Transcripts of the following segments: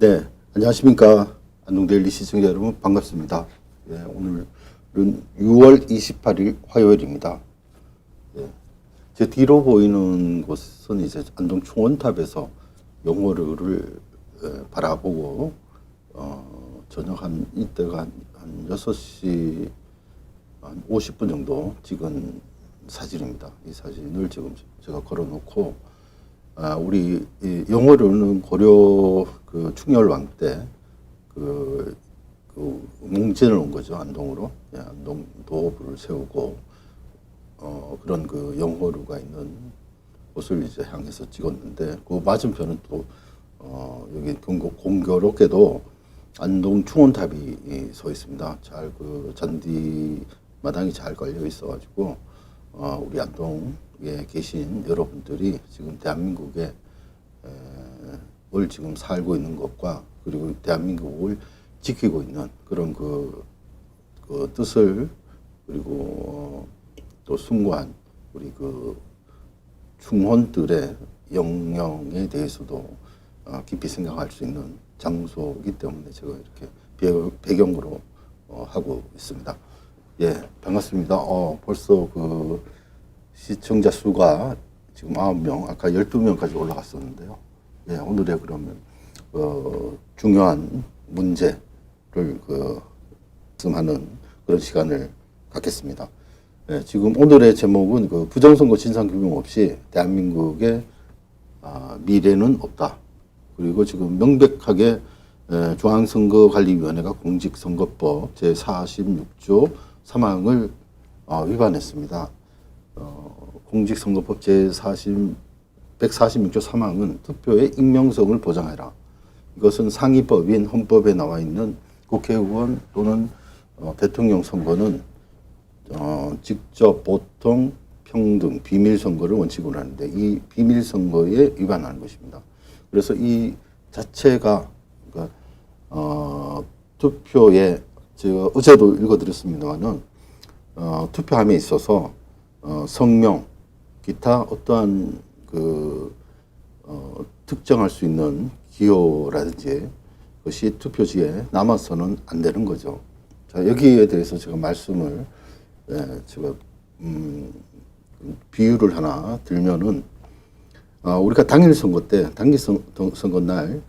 네, 안녕하십니까. 안동데일리 시청자 여러분 반갑습니다. 예, 오늘은 6월 28일 화요일입니다. 예, 제 뒤로 보이는 곳은 이제 안동 충원탑에서 용호를 바라보고 저녁 이때가 한 6시 한 50분 정도 찍은 사진입니다. 이 사진을 지금 제가 걸어놓고 우리 영어로는 고려 그 충렬왕 때 그 몽진을 온 거죠. 안동으로. 예, 안동 도읍을 세우고 그런 그 영호루가 있는 곳을 이제 향해서 찍었는데 그 맞은편은 또 여기 공교롭게도 안동 충원탑이 서 있습니다. 잘 그 잔디 마당이 잘 걸려 있어가지고 우리 안동에 계신 여러분들이 지금 대한민국에 을 지금 살고 있는 것과 그리고 대한민국을 지키고 있는 그런 그 뜻을 그리고 또 숭고한 우리 그 충혼들의 영령에 대해서도 깊이 생각할 수 있는 장소이기 때문에 제가 이렇게 배경으로 하고 있습니다. 예, 반갑습니다. 벌써 그 시청자 수가 지금 9명, 아까 12명까지 올라갔었는데요. 예, 오늘의 그러면 중요한 문제를 말씀하는 그런 시간을 갖겠습니다. 예, 지금 오늘의 제목은 그 부정선거 진상규명 없이 대한민국의 미래는 없다. 그리고 지금 명백하게 중앙선거관리위원회가 공직선거법 제46조 3항을 위반했습니다. 공직선거법 제146조 3항은 투표의 익명성을 보장해라. 이것은 상위법인 헌법에 나와 있는 국회의원 또는 대통령 선거는 직접, 보통, 평등, 비밀선거를 원칙으로 하는데 이 비밀선거에 위반하는 것입니다. 그래서 이 자체가 그러니까 투표에 제가 어제도 읽어드렸습니다만은 투표함에 있어서 성명, 기타 어떠한 특정할 수 있는 기호라든지 그것이 투표지에 남아서는 안 되는 거죠. 자, 여기에 대해서 제가 말씀을 제가 비유를 하나 들면은 우리가 당일 선거 때 당일 선거 날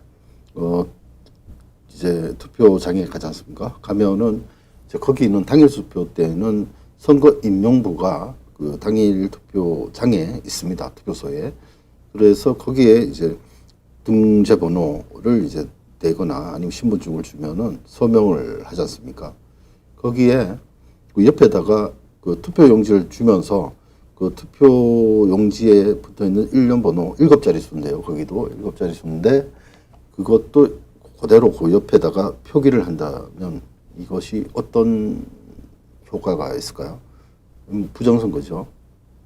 이제 투표장에 가지 않습니까? 가면은 이제 거기 있는 당일 투표 때는 선거 임명부가 그 당일 투표장에 있습니다. 투표소에. 그래서 거기에 이제 등재 번호를 이제 대거나 아니면 신분증을 주면은 서명을 하지 않습니까? 거기에 그 옆에다가 그 투표 용지를 주면서 그 투표 용지에 붙어 있는 일련 번호 7자리 수인데요. 거기도 7자리 수인데 그것도 그대로 그 옆에다가 표기를 한다면 이것이 어떤 효과가 있을까요? 부정선거죠.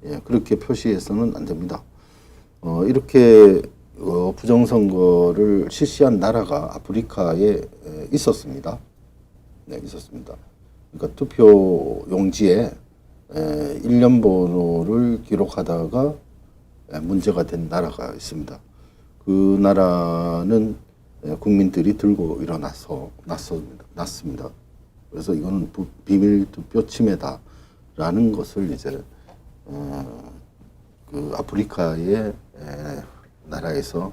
예, 그렇게 표시해서는 안 됩니다. 이렇게 부정선거를 실시한 나라가 아프리카에 있었습니다. 네, 있었습니다. 그러니까 투표 용지에 일련 번호를 기록하다가 문제가 된 나라가 있습니다. 그 나라는 국민들이 들고 일어나서 났습니다. 그래서 이거는 비밀 투표 침해다라는 것을 이제 그 아프리카의 나라에서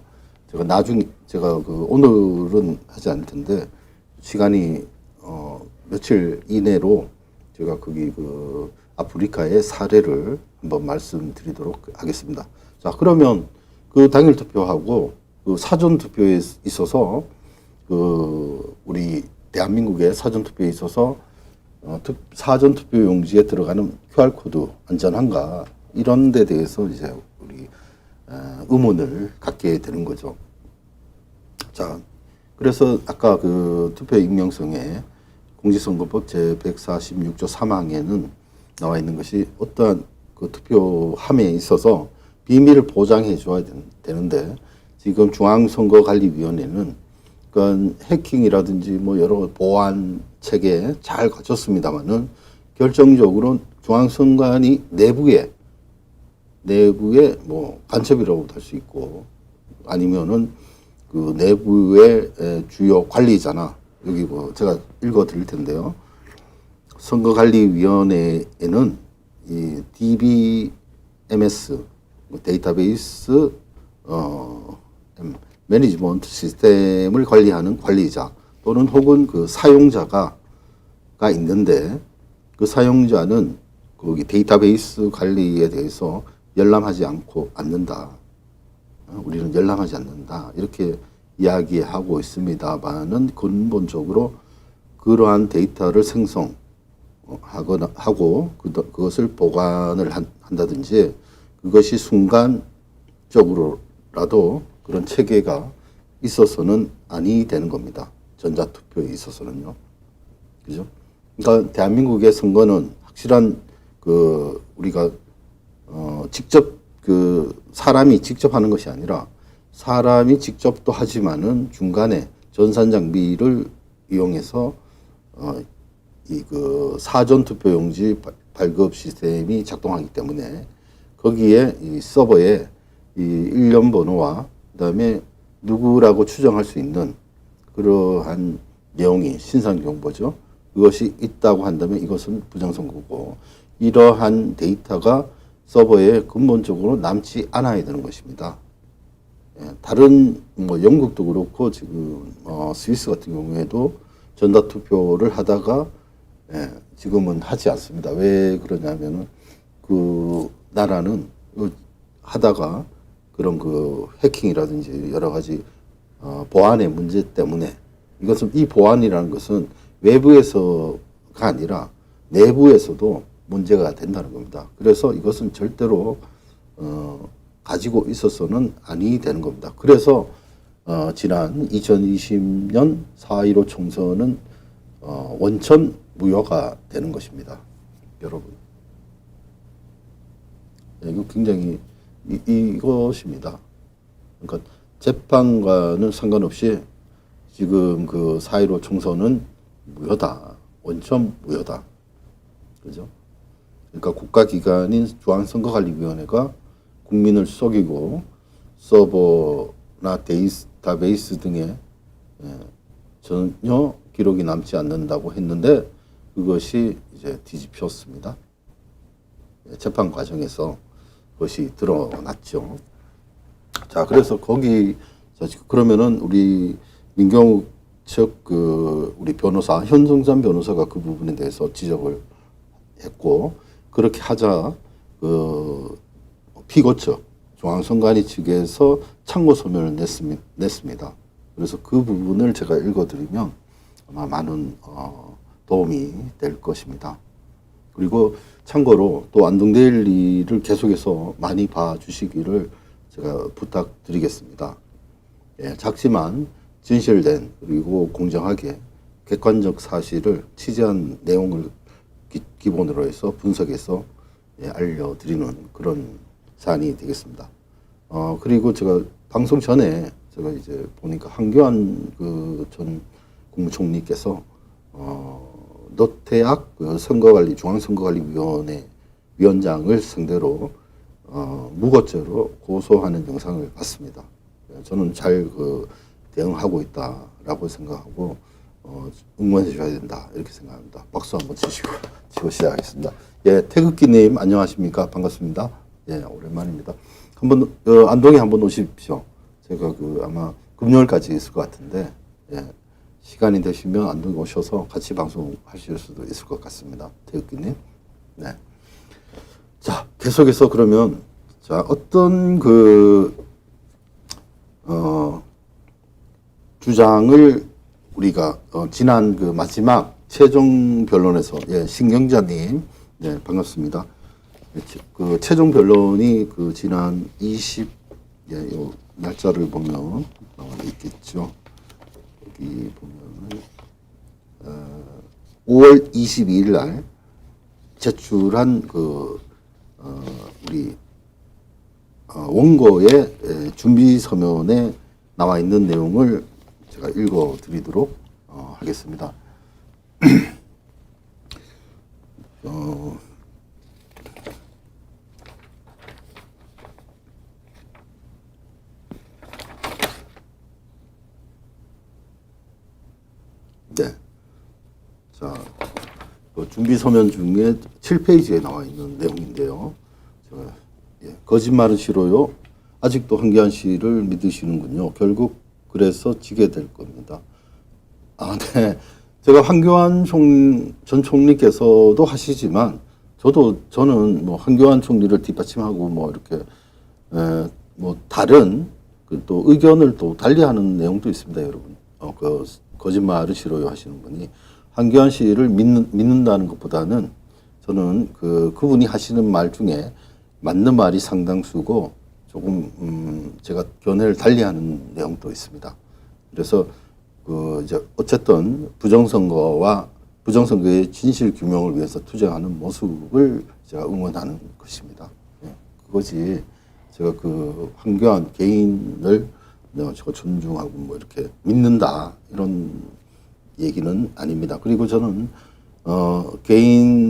제가 그 오늘은 하지 않을 텐데 시간이 며칠 이내로 제가 거기 그 아프리카의 사례를 한번 말씀드리도록 하겠습니다. 자, 그러면 그 당일 투표하고 그 사전 투표에 있어서 그 우리 대한민국의 사전 투표에 있어서 사전 투표 용지에 들어가는 QR 코드 안전한가 이런 데 대해서 이제 우리 의문을 갖게 되는 거죠. 자, 그래서 아까 그 투표 익명성에 공직선거법 제146조 3항에는 나와 있는 것이 어떠한 그 투표함에 있어서 비밀을 보장해 줘야 되는데 지금 중앙선거관리위원회는 그러니까 해킹이라든지 뭐 여러 보안 체계 잘 갖췄습니다만은 결정적으로 중앙선관위 내부에 뭐 간첩이라고도 할 수 있고 아니면은 그 내부의 주요 관리자나 여기 뭐 제가 읽어 드릴 텐데요. 선거관리위원회에는 이 DBMS 데이터베이스 매니지먼트 시스템을 관리하는 관리자 또는 혹은 그 사용자가 있는데 그 사용자는 거기 데이터베이스 관리에 대해서 열람하지 않는다. 우리는 열람하지 않는다. 이렇게 이야기하고 있습니다만은 근본적으로 그러한 데이터를 하고 그것을 보관을 한다든지 그것이 순간적으로라도 그런 체계가 있어서는 아니 되는 겁니다. 전자투표에 있어서는요. 그죠? 그러니까 대한민국의 선거는 확실한 우리가 직접 사람이 직접 하는 것이 아니라 사람이 직접도 하지만은 중간에 전산 장비를 이용해서 사전 투표용지 발급 시스템이 작동하기 때문에 거기에 이 서버에 이 일련 번호와 그다음에 누구라고 추정할 수 있는 그러한 내용이 신상 정보죠. 그것이 있다고 한다면 이것은 부정선거고 이러한 데이터가 서버에 근본적으로 남지 않아야 되는 것입니다. 다른 뭐 영국도 그렇고 지금 스위스 같은 경우에도 전자투표를 하다가 지금은 하지 않습니다. 왜 그러냐면은 그 나라는 하다가 그런 해킹이라든지 여러 가지 보안의 문제 때문에 이 보안이라는 것은 외부에서가 아니라 내부에서도 문제가 된다는 겁니다. 그래서 이것은 절대로 가지고 있어서는 아니 되는 겁니다. 그래서 지난 2020년 4.15 총선은 원천 무효가 되는 것입니다. 여러분. 이거 굉장히 이것입니다. 그러니까 재판과는 상관없이 지금 4.15 총선은 무효다. 원천 무효다. 그죠? 그러니까 국가기관인 중앙선거관리위원회가 국민을 속이고 서버나 데이터베이스 등에 전혀 기록이 남지 않는다고 했는데 그것이 이제 뒤집혔습니다. 재판 과정에서 그것이 드러났죠. 자, 그래서 그러면은 우리 민경욱 측 우리 변호사 현성산 변호사가 그 부분에 대해서 지적을 했고 그렇게 하자 피고 측 중앙선관위 측에서 참고 소명을 냈습니다. 그래서 그 부분을 제가 읽어드리면 아마 많은 도움이 될 것입니다. 그리고 참고로 또 안동데일리를 계속해서 많이 봐주시기를 제가 부탁드리겠습니다. 작지만 진실된 그리고 공정하게 객관적 사실을 취재한 내용을 기본으로 해서 분석해서 알려드리는 그런 사안이 되겠습니다. 그리고 제가 방송 전에 제가 이제 보니까 한교안 전 국무총리께서 노태악 중앙선거관리위원회 위원장을 상대로 무고죄로 고소하는 영상을 봤습니다. 저는 잘 대응하고 있다라고 생각하고 응원해 줘야 된다 이렇게 생각합니다. 박수 한번 치고 시작하겠습니다. 태극기님 안녕하십니까? 반갑습니다. 오랜만입니다. 한번 안동에 한번 오십시오. 제가 아마 금요일까지 있을 것 같은데 시간이 되시면 안동에 오셔서 같이 방송하실 수도 있을 것 같습니다. 태극기님. 네. 자, 계속해서 그러면 어떤 주장을 우리가 지난 마지막 최종 변론에서 신경자님 반갑습니다. 최종 변론이 지난 요 날짜를 보면 나와 있겠죠. 여기 보면은 5월 22일 날 제출한 우리 원고의 준비 서면에 나와 있는 내용을 제가 읽어 드리도록 하겠습니다. 그 준비 서면 중에 7페이지에 나와 있는 내용인데요. 거짓말은 싫어요. 아직도 황교안 씨를 믿으시는군요. 결국 그래서 지게 될 겁니다. 아, 네. 제가 황교안 전 총리께서도 하시지만 저는 뭐 황교안 총리를 뒷받침하고 뭐 이렇게 뭐 다른 그 또 의견을 또 달리하는 내용도 있습니다, 여러분. 그 거짓말을 싫어요 하시는 분이 황교안 씨를 믿는다는 것보다는 저는 그분이 하시는 말 중에 맞는 말이 상당수고 조금 제가 견해를 달리하는 내용도 있습니다. 그래서 이제 어쨌든 부정선거의 진실 규명을 위해서 투쟁하는 모습을 제가 응원하는 것입니다. 그것이 제가 황교안 개인을 제가 존중하고 뭐 이렇게 믿는다 이런 얘기는 아닙니다. 그리고 저는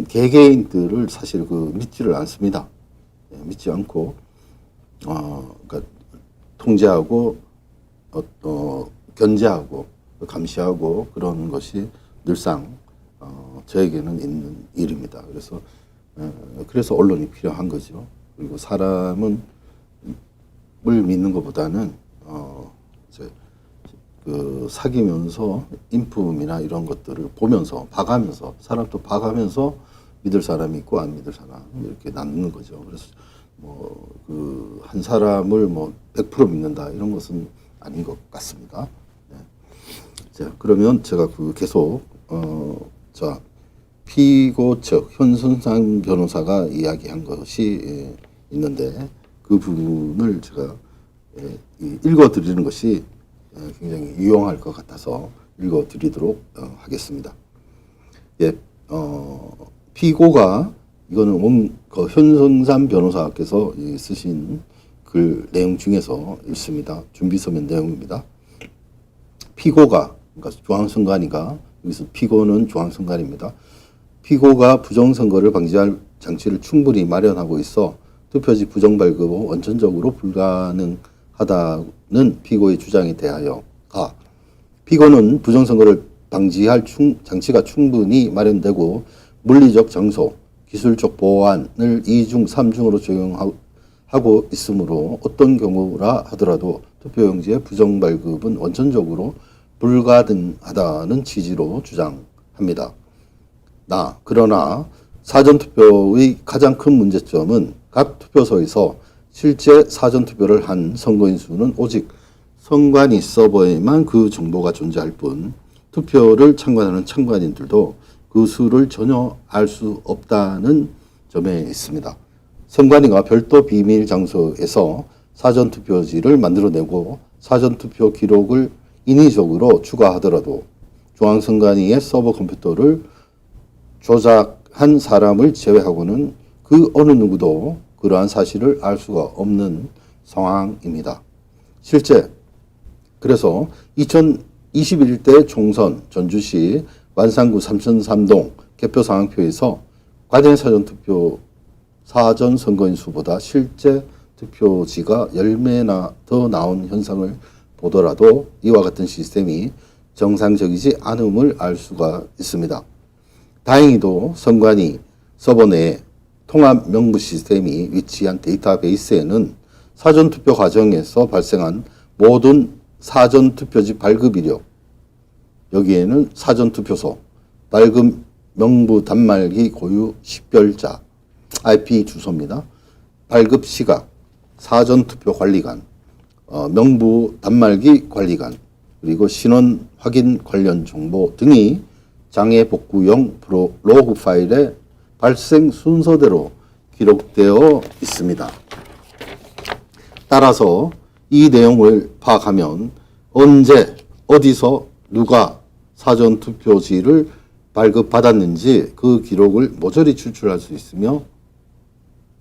개개인들을 사실 믿지를 않습니다. 믿지 않고 그러니까 통제하고 견제하고 감시하고 그런 것이 늘상 저에게는 있는 일입니다. 그래서 언론이 필요한 거죠. 그리고 사람을 믿는 것보다는 사귀면서 인품이나 이런 것들을 보면서 봐가면서 사람도 봐가면서 믿을 사람이 있고 안 믿을 사람 이렇게 나누는 거죠. 그래서 한 사람을 100% 믿는다 이런 것은 아닌 것 같습니다. 네. 자, 그러면 제가 계속 피고 측 현선상 변호사가 이야기한 것이 있는데 그 부분을 제가 읽어드리는 것이 굉장히 유용할 것 같아서 읽어드리도록 하겠습니다. 예, 피고가 이거는 현선삼 변호사께서 쓰신 글 내용 중에서 읽습니다. 준비서면 내용입니다. 피고가 그러니까 중앙선관위가 여기서 피고는 중앙선관위입니다. 피고가 부정선거를 방지할 장치를 충분히 마련하고 있어 투표지 부정발급은 원천적으로 불가능하다는 피고의 주장에 대하여 피고는 부정선거를 방지할 장치가 충분히 마련되고 물리적 장소, 기술적 보완을 2중, 3중으로 적용하고 있으므로 어떤 경우라 하더라도 투표용지의 부정발급은 원천적으로 불가능하다는 취지로 주장합니다. 그러나 사전투표의 가장 큰 문제점은 각 투표소에서 실제 사전투표를 한 선거인 수는 오직 선관위 서버에만 그 정보가 존재할 뿐 투표를 참관하는 참관인들도 그 수를 전혀 알 수 없다는 점에 있습니다. 선관위가 별도 비밀 장소에서 사전투표지를 만들어내고 사전투표 기록을 인위적으로 추가하더라도 중앙선관위의 서버 컴퓨터를 조작한 사람을 제외하고는 그 어느 누구도 그러한 사실을 알 수가 없는 상황입니다. 실제 그래서 2021대 총선 전주시 완산구 삼천삼동 개표 상황표에서 관내 사전투표 사전선거인 수보다 실제 투표지가 10배나 더 나온 현상을 보더라도 이와 같은 시스템이 정상적이지 않음을 알 수가 있습니다. 다행히도 선관위 서버 내에 통합 명부 시스템이 위치한 데이터베이스에는 사전투표 과정에서 발생한 모든 사전투표지 발급 이력, 여기에는 사전투표소, 발급 명부 단말기 고유 식별자, IP 주소입니다. 발급 시각, 사전투표 관리관, 명부 단말기 관리관, 그리고 신원 확인 관련 정보 등이 장애 복구용 로그 파일에 발생 순서대로 기록되어 있습니다. 따라서 이 내용을 파악하면 언제, 어디서, 누가 사전투표지를 발급받았는지 그 기록을 모조리 추출할 수 있으며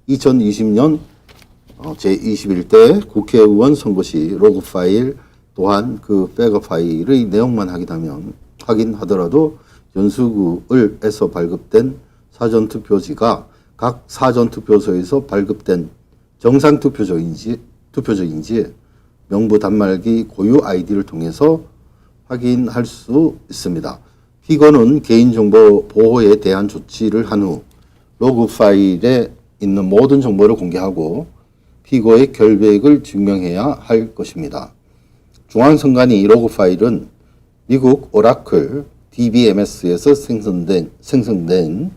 2020년 제21대 국회의원 선거 시 로그 파일 또한 그 백업 파일의 내용만 확인하더라도 연수구에서 발급된 사전투표지가 각 사전투표소에서 발급된 정상투표적인지 명부 단말기 고유 아이디를 통해서 확인할 수 있습니다. 피고는 개인정보 보호에 대한 조치를 한 후 로그 파일에 있는 모든 정보를 공개하고 피고의 결백을 증명해야 할 것입니다. 중앙선관위 로그 파일은 미국 오라클 DBMS에서 생성된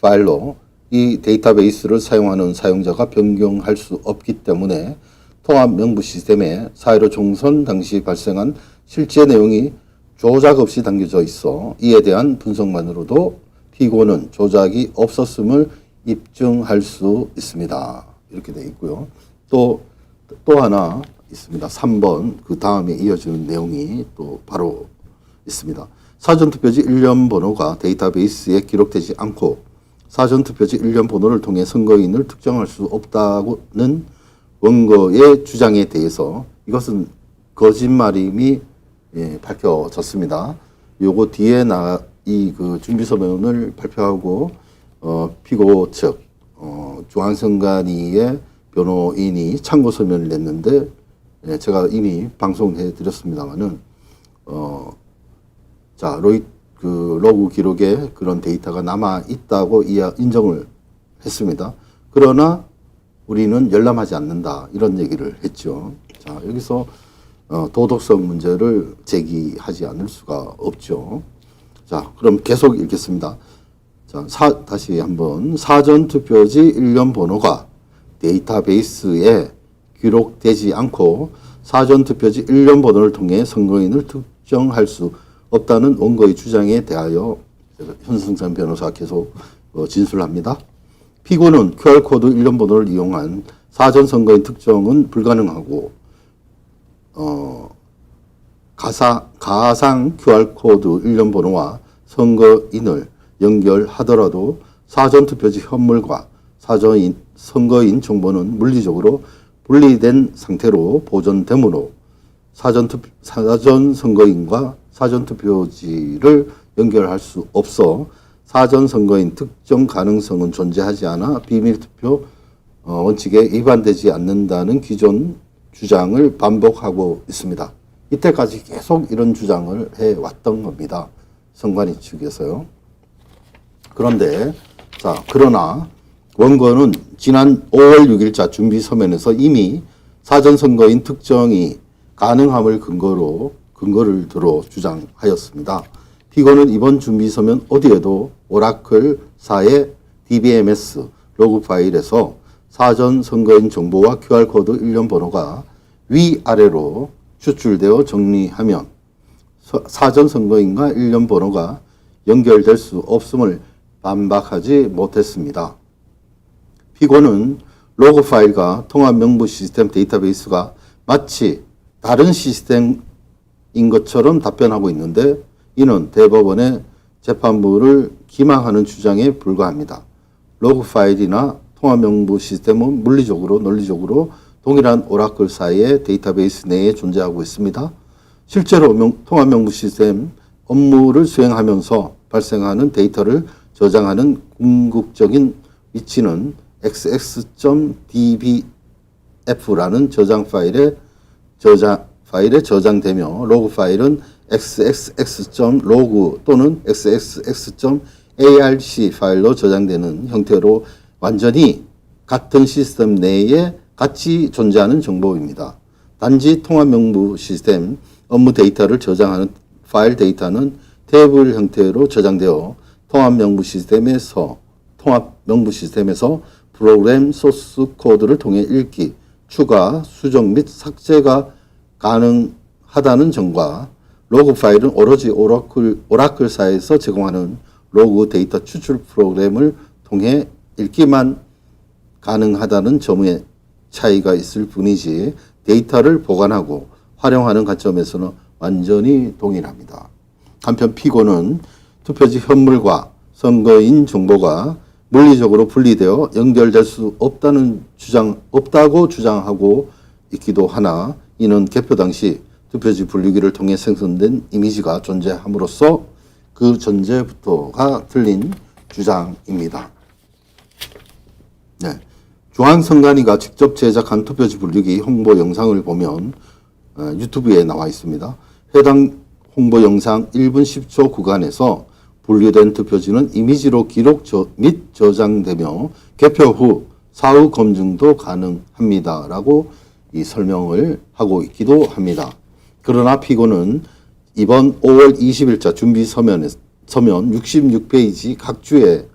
파일로 이 데이터베이스를 사용하는 사용자가 변경할 수 없기 때문에 통합 명부 시스템에 4.15 총선 당시 발생한 실제 내용이 조작 없이 담겨져 있어 이에 대한 분석만으로도 피고는 조작이 없었음을 입증할 수 있습니다. 이렇게 되어 있고요. 또 하나 있습니다. 3번 그 다음에 이어지는 내용이 또 바로 있습니다. 사전투표지 일련 번호가 데이터베이스에 기록되지 않고 사전투표지 일련 번호를 통해 선거인을 특정할 수 없다는 원고의 주장에 대해서 이것은 거짓말임이 밝혀졌습니다. 요거 뒤에 이 그 준비서면을 발표하고 피고 측 중앙선관위의 변호인이 참고서면을 냈는데 제가 이미 방송해 드렸습니다만은 자 로그 기록에 그런 데이터가 남아 있다고 인정을 했습니다. 그러나 우리는 열람하지 않는다 이런 얘기를 했죠. 자 여기서 도덕성 문제를 제기하지 않을 수가 없죠. 자 그럼 계속 읽겠습니다. 자 다시 한번 사전투표지 일련 번호가 데이터베이스에 기록되지 않고 사전투표지 일련 번호를 통해 선거인을 특정할 수 없다는 원고의 주장에 대하여 현승찬 변호사가 계속 진술합니다. 피고는 QR코드 일련 번호를 이용한 사전선거인 특정은 불가능하고 가상 QR코드 일련 번호와 선거인을 연결하더라도 사전투표지 현물과 선거인 정보는 물리적으로 분리된 상태로 보존되므로 사전선거인과 사전투표지를 연결할 수 없어 사전선거인 특정 가능성은 존재하지 않아 비밀투표 원칙에 위반되지 않는다는 기존 주장을 반복하고 있습니다. 이때까지 계속 이런 주장을 해왔던 겁니다. 선관위 측에서요. 그런데 그러나 원고는 지난 5월 6일자 준비서면에서 이미 사전선거인 특정이 가능함을 근거를 들어 주장하였습니다. 피고는 이번 준비서면 어디에도 오라클사의 DBMS 로그 파일에서 사전선거인 정보와 QR코드 일련 번호가 위아래로 추출되어 정리하면 사전선거인과 일련 번호가 연결될 수 없음을 반박하지 못했습니다. 피고는 로그 파일과 통합명부 시스템 데이터베이스가 마치 다른 시스템인 것처럼 답변하고 있는데 이는 대법원의 재판부를 기망하는 주장에 불과합니다. 로그 파일이나 통합명부 시스템은 물리적으로 논리적으로 동일한 오라클사의 데이터베이스 내에 존재하고 있습니다. 실제로 통합명부 시스템 업무를 수행하면서 발생하는 데이터를 저장하는 궁극적인 위치는 xx.dbf라는 저장 파일에 저장되며 로그 파일은 xxx.log 또는 xxx.arc 파일로 저장되는 형태로 완전히 같은 시스템 내에 같이 존재하는 정보입니다. 단지 통합명부 시스템 업무 데이터를 저장하는 파일 데이터는 테이블 형태로 저장되어 통합명부 시스템에서 프로그램 소스 코드를 통해 읽기, 추가, 수정 및 삭제가 가능하다는 점과 로그 파일은 오로지 오라클사에서 제공하는 로그 데이터 추출 프로그램을 통해 읽기만 가능하다는 점의 차이가 있을 뿐이지 데이터를 보관하고 활용하는 관점에서는 완전히 동일합니다. 한편 피고는 투표지 현물과 선거인 정보가 물리적으로 분리되어 연결될 수 없다고 주장하고 있기도 하나 이는 개표 당시 투표지 분리기를 통해 생성된 이미지가 존재함으로써 그 전제부터가 틀린 주장입니다. 네. 중앙선관위가 직접 제작한 투표지 분리기 홍보 영상을 보면 유튜브에 나와 있습니다. 해당 홍보 영상 1분 10초 구간에서 분류된 투표지는 이미지로 기록 및 저장되며 개표 후 사후 검증도 가능합니다. 라고 이 설명을 하고 있기도 합니다. 그러나 피고는 이번 5월 20일자 준비 서면 66페이지 각 주에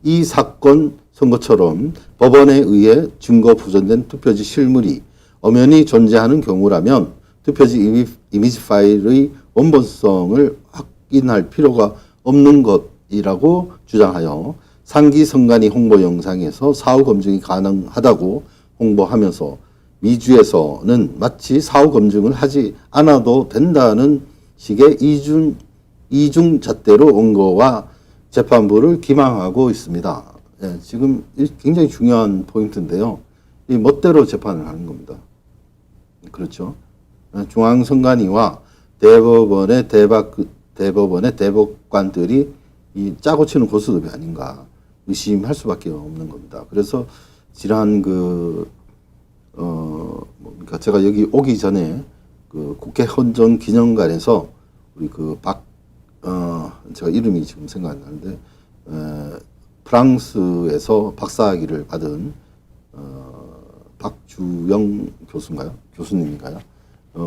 이 사건 선거처럼 법원에 의해 증거 보존된 투표지 실물이 엄연히 존재하는 경우라면 투표지 이미지 파일의 원본성을 확인할 필요가 없는 것이라고 주장하여 상기 선관위 홍보 영상에서 사후 검증이 가능하다고 홍보하면서 미주에서는 마치 사후 검증을 하지 않아도 된다는 식의 이중잣대로 원고와 재판부를 기망하고 있습니다. 예, 지금 굉장히 중요한 포인트인데요. 이 멋대로 재판을 하는 겁니다. 그렇죠. 중앙선관위와 대법원의 대법관들이 이 짜고 치는 고스톱이 아닌가 의심할 수밖에 없는 겁니다. 그래서 지난 그러니까 제가 여기 오기 전에 그 국회 헌정 기념관에서 우리 제가 이름이 지금 생각 안 나는데 프랑스에서 박사학위를 받은 박주영 교수인가요? 교수님인가요?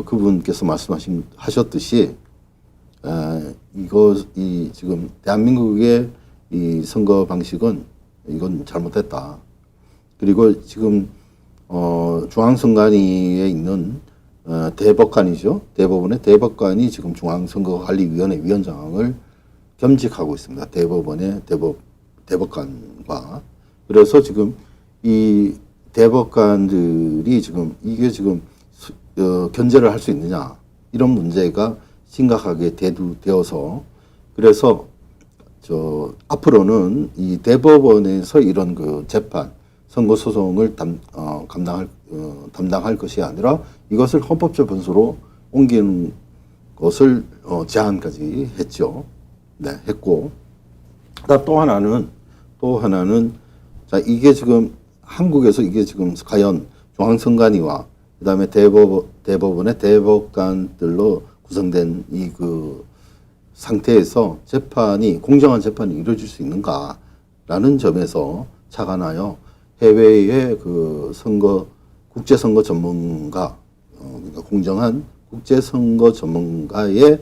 그분께서 말씀하셨듯이 지금 대한민국의 이 선거 방식은 이건 잘못됐다. 그리고 지금 중앙선관위에 있는 대법관이죠. 대법원의 대법관이 지금 중앙선거관리위원회 위원장을 겸직하고 있습니다. 대법원의 대법관과. 그래서 지금 이 대법관들이 이게 지금 견제를 할 수 있느냐 이런 문제가 심각하게 대두되어서 그래서 앞으로는 이 대법원에서 이런 그 재판 선거 소송을 담당할 것이 아니라 이것을 헌법적 변수로 옮기는 것을 제안까지 했죠. 네, 했고. 또 하나는 자, 이게 지금 한국에서 이게 지금 과연 중앙선관위와 그다음에 대법원의 대법관들로 구성된 이 상태에서 공정한 재판이 이루어질 수 있는가라는 점에서 착안하여 해외의 국제선거 전문가, 그러니까 공정한 국제선거 전문가의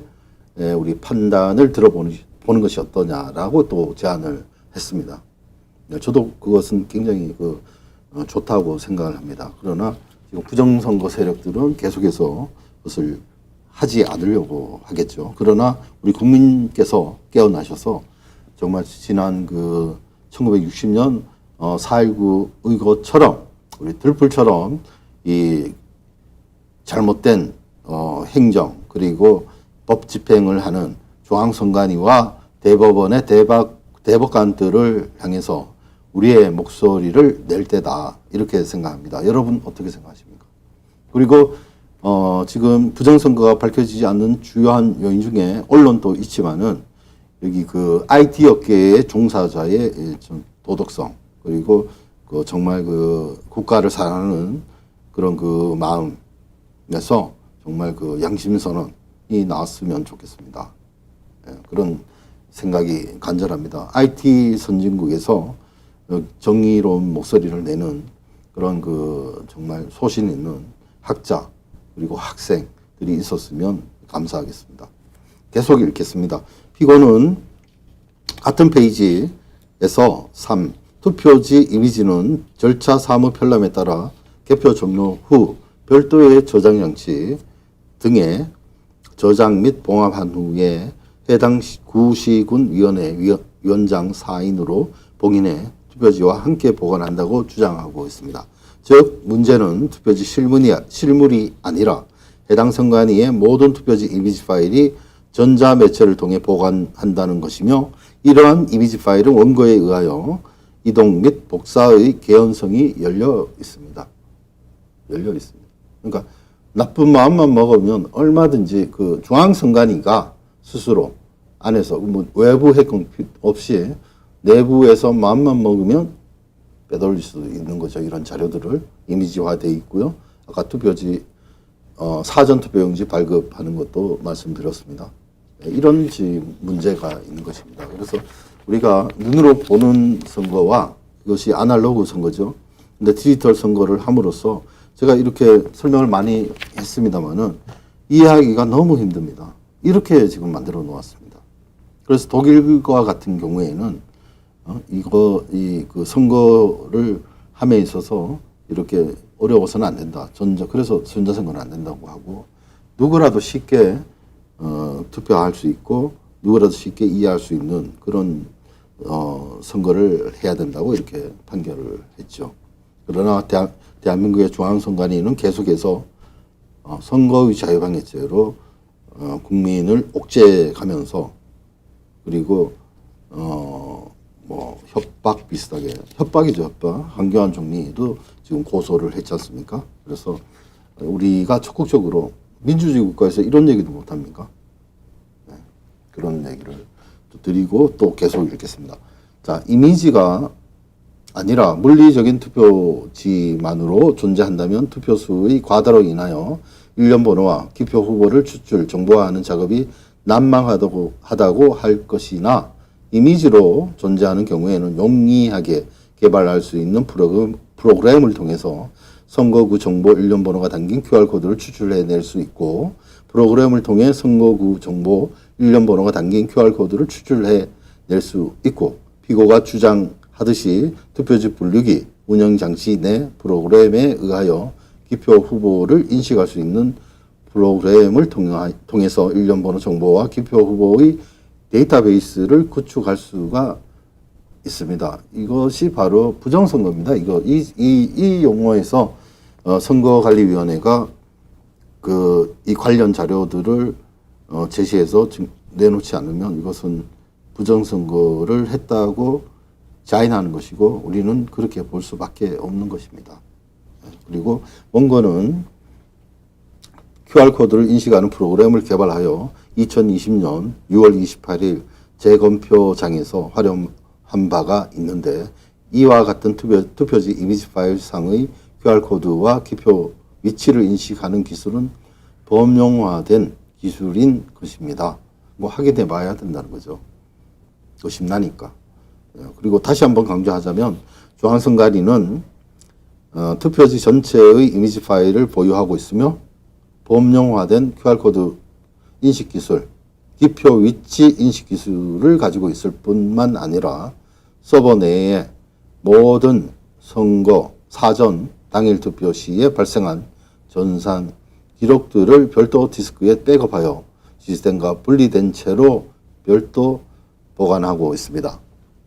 우리 판단을 들어보는 것이 어떠냐라고 또 제안을 했습니다. 저도 그것은 굉장히 좋다고 생각을 합니다. 그러나 지금 부정선거 세력들은 계속해서 그것을 하지 않으려고 하겠죠. 그러나 우리 국민께서 깨어나셔서 정말 지난 1960년 4.19 의거처럼 우리 들불처럼 이 잘못된 행정 그리고 법 집행을 하는 중앙선관위와 대법원의 대법관들을 향해서 우리의 목소리를 낼 때다 이렇게 생각합니다. 여러분 어떻게 생각하십니까? 그리고 지금 부정선거가 밝혀지지 않는 주요한 요인 중에 언론도 있지만은 여기 IT 업계의 종사자의 좀 도덕성 그리고 정말 국가를 사랑하는 그런 마음에서 정말 양심 선언이 나왔으면 좋겠습니다. 예, 그런 생각이 간절합니다. IT 선진국에서 정의로운 목소리를 내는 그런 정말 소신 있는 학자 그리고 학생들이 있었으면 감사하겠습니다. 계속 읽겠습니다. 피고는 같은 페이지에서 3. 투표지 이미지는 절차 사무 편람에 따라 개표 종료 후 별도의 저장 장치 등에 저장 및 봉합한 후에 해당 구시군 위원회 위원장 사인으로 봉인해 투표지와 함께 보관한다고 주장하고 있습니다. 즉 문제는 투표지 실물이 아니라 해당 선관위의 모든 투표지 이미지 파일이 전자매체를 통해 보관한다는 것이며 이러한 이미지 파일은 원고에 의하여 이동 및 복사의 개연성이 열려 있습니다. 그러니까 나쁜 마음만 먹으면 얼마든지 중앙선관위가 스스로 안에서 외부 해킹 없이 내부에서 마음만 먹으면 빼돌릴 수도 있는 거죠. 이런 자료들을 이미지화되어 있고요. 아까 투표지 사전 투표용지 발급하는 것도 말씀드렸습니다. 이런 문제가 있는 것입니다. 그래서 우리가 눈으로 보는 선거와 이것이 아날로그 선거죠. 근데 디지털 선거를 함으로써 제가 이렇게 설명을 많이 했습니다만은 이해하기가 너무 힘듭니다. 이렇게 지금 만들어 놓았습니다. 그래서 독일과 같은 경우에는 그 선거를 함에 있어서 이렇게 어려워서는 안 된다. 그래서 전자선거는 안 된다고 하고 누구라도 쉽게 투표할 수 있고 누구라도 쉽게 이해할 수 있는 그런 선거를 해야 된다고 이렇게 판결을 했죠. 그러나 대한민국의 중앙선관위는 계속해서 선거의 자유방해죄로 국민을 옥죄가면서 그리고 뭐 협박 비슷하게 협박이죠. 협박. 한교안 총리도 지금 고소를 했지 않습니까? 그래서 우리가 적극적으로 민주주의 국가에서 이런 얘기도 못합니까? 네, 그런 얘기를 또 드리고 또 계속 읽겠습니다. 자, 이미지가 아니라 물리적인 투표지만으로 존재한다면 투표수의 과다로 인하여 일련 번호와 기표 후보를 추출, 정보화하는 작업이 난망하다고 할 것이나 이미지로 존재하는 경우에는 용이하게 개발할 수 있는 프로그램을 통해서 선거구 정보 일련 번호가 담긴 QR코드를 추출해낼 수 있고 프로그램을 통해 선거구 정보 일련 번호가 담긴 QR코드를 추출해낼 수 있고 피고가 주장하듯이 투표지 분류기 운영 장치 내 프로그램에 의하여 기표 후보를 인식할 수 있는 프로그램을 통해서 일련 번호 정보와 기표 후보의 데이터베이스를 구축할 수가 있습니다. 이것이 바로 부정선거입니다. 이 용어에서 선거관리위원회가 이 관련 자료들을 제시해서 내놓지 않으면 이것은 부정선거를 했다고 자인하는 것이고 우리는 그렇게 볼 수밖에 없는 것입니다. 그리고 원고는 QR코드를 인식하는 프로그램을 개발하여 2020년 6월 28일 재검표장에서 활용한 바가 있는데 이와 같은 투표지 이미지 파일 상의 QR코드와 기표 위치를 인식하는 기술은 범용화된 기술인 것입니다. 뭐 하게 돼 봐야 된다는 거죠. 쉽나니까. 그리고 다시 한번 강조하자면 중앙선관위는 투표지 전체의 이미지 파일을 보유하고 있으며 범용화된 QR코드 인식 기술, 기표 위치 인식 기술을 가지고 있을 뿐만 아니라 서버 내에 모든 선거, 사전, 당일 투표 시에 발생한 전산 기록들을 별도 디스크에 백업하여 시스템과 분리된 채로 별도 보관하고 있습니다.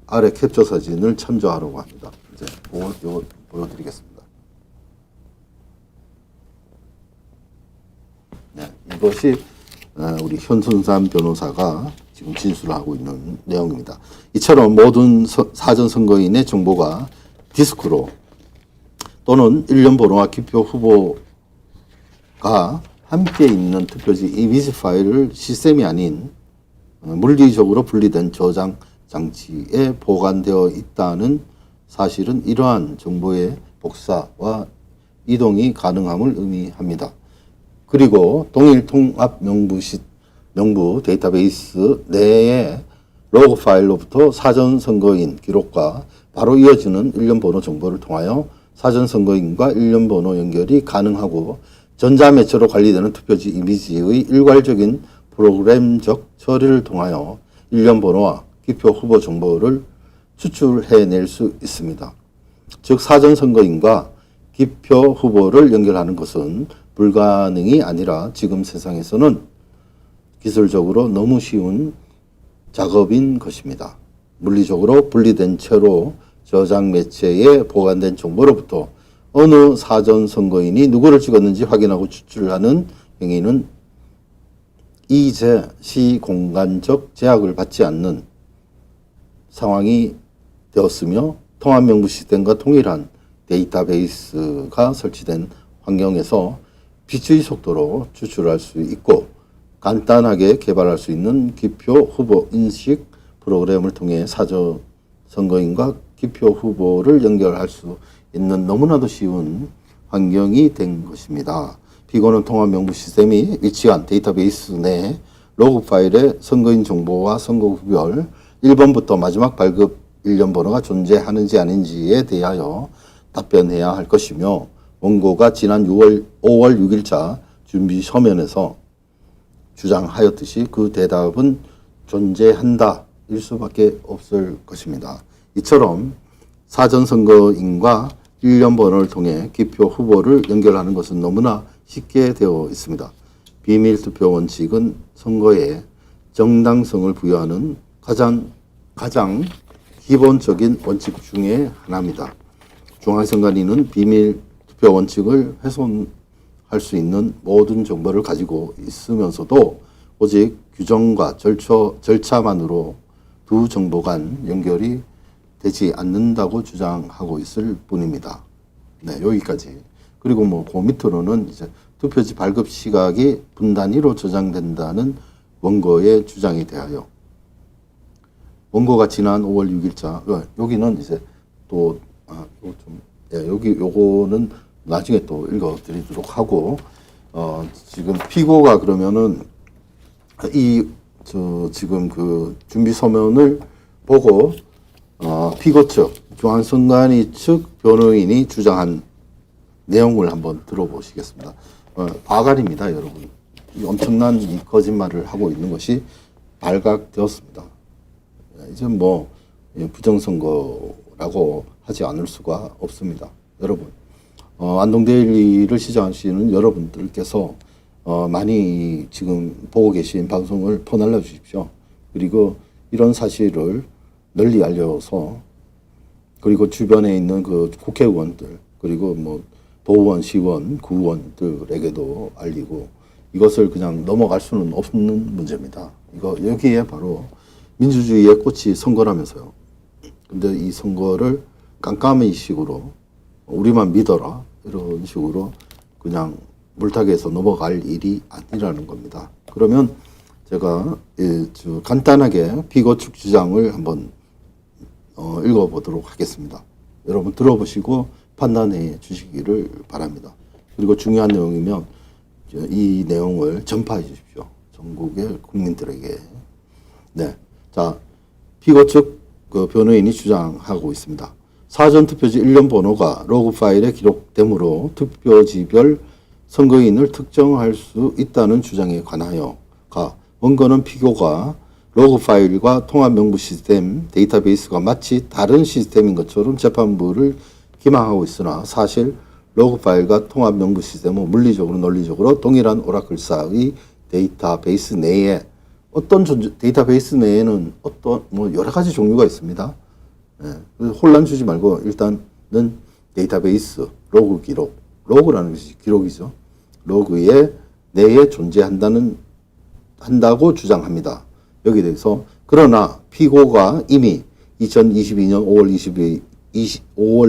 아래 캡처 사진을 참조하라고 합니다. 이제 보여드리겠습니다. 네, 이것이 우리 현순삼 변호사가 지금 진술하고 있는 내용입니다. 이처럼 모든 사전 선거인의 정보가 디스크로 또는 일련 번호와 기표 후보가 함께 있는 투표지 이미지 파일을 시스템이 아닌 물리적으로 분리된 저장 장치에 보관되어 있다는 사실은 이러한 정보의 복사와 이동이 가능함을 의미합니다. 그리고 동일 통합 명부 데이터베이스 내의 로그 파일로부터 사전 선거인 기록과 바로 이어지는 일련 번호 정보를 통하여 사전 선거인과 일련 번호 연결이 가능하고 전자매체로 관리되는 투표지 이미지의 일괄적인 프로그램적 처리를 통하여 일련 번호와 기표 후보 정보를 추출해낼 수 있습니다. 즉 사전 선거인과 기표 후보를 연결하는 것은 불가능이 아니라 지금 세상에서는 기술적으로 너무 쉬운 작업인 것입니다. 물리적으로 분리된 채로 저장 매체에 보관된 정보로부터 어느 사전 선거인이 누구를 찍었는지 확인하고 추출하는 행위는 이제 시공간적 제약을 받지 않는 상황이 되었으며 통합명부 시스템과 동일한 데이터베이스가 설치된 환경에서 빛의 속도로 추출할 수 있고 간단하게 개발할 수 있는 기표 후보 인식 프로그램을 통해 사전 선거인과 기표 후보를 연결할 수 있는 너무나도 쉬운 환경이 된 것입니다. 피고는 통합명부 시스템이 위치한 데이터베이스 내 로그 파일에 선거인 정보와 선거구별 1번부터 마지막 발급 일련 번호가 존재하는지 아닌지에 대하여 답변해야 할 것이며 원고가 지난 5월 6일자 준비 서면에서 주장하였듯이 그 대답은 존재한다 일 수밖에 없을 것입니다. 이처럼 사전선거인과 일련 번호를 통해 기표 후보를 연결하는 것은 너무나 쉽게 되어 있습니다. 비밀투표 원칙은 선거에 정당성을 부여하는 가장 기본적인 원칙 중에 하나입니다. 중앙선관위는 비밀투표 원칙을 훼손할 수 있는 모든 정보를 가지고 있으면서도 오직 규정과 절차만으로 두 정보 간 연결이 되지 않는다고 주장하고 있을 뿐입니다. 네, 여기까지. 그리고 그 밑으로는 이제 투표지 발급 시각이 분 단위로 저장된다는 원고의 주장에 대하여 원고가 지난 5월 6일자 여기는 이제 또 요거는 나중에 또 읽어드리도록 하고 지금 피고가 그러면은 지금 그 준비 서면을 보고 피고 측 중앙선관위 측 변호인이 주장한 내용을 한번 들어보시겠습니다. 과간입니다, 여러분. 이 엄청난 이 거짓말을 하고 있는 것이 발각되었습니다. 이제 부정선거라고 하지 않을 수가 없습니다. 여러분, 안동데일리를 시청하시는 여러분들께서 많이 지금 보고 계신 방송을 퍼날려 주십시오. 그리고 이런 사실을 널리 알려서 그리고 주변에 있는 그 국회의원들 그리고 도의원, 시의원, 구의원들에게도 알리고 이것을 그냥 넘어갈 수는 없는 문제입니다. 여기에 바로 민주주의의 꽃이 선거라면서요. 근데 이 선거를 깜깜이 식으로 우리만 믿어라 이런 식으로 그냥 물타기해서 넘어갈 일이 아니라는 겁니다. 그러면 제가 간단하게 피고 측 주장을 한번 읽어보도록 하겠습니다. 여러분 들어보시고 판단해 주시기를 바랍니다. 그리고 중요한 내용이면 이 내용을 전파해 주십시오. 전국의 국민들에게. 네. 자, 피고 측 그 변호인이 주장하고 있습니다. 사전투표지 일련 번호가 로그 파일에 기록되므로 투표지별 선거인을 특정할 수 있다는 주장에 관하여 원고는 피고가 로그 파일과 통합명부 시스템 데이터베이스가 마치 다른 시스템인 것처럼 재판부를 기망하고 있으나 사실 로그 파일과 통합명부 시스템은 물리적으로 논리적으로 동일한 오라클사의 데이터베이스 내에 데이터베이스 내에는 여러 가지 종류가 있습니다. 네. 혼란 주지 말고 일단은 데이터베이스, 로그 기록, 로그라는 것이 기록이죠. 로그의 내에 한다고 주장합니다. 여기에 대해서 그러나 피고가 이미 2022년 5월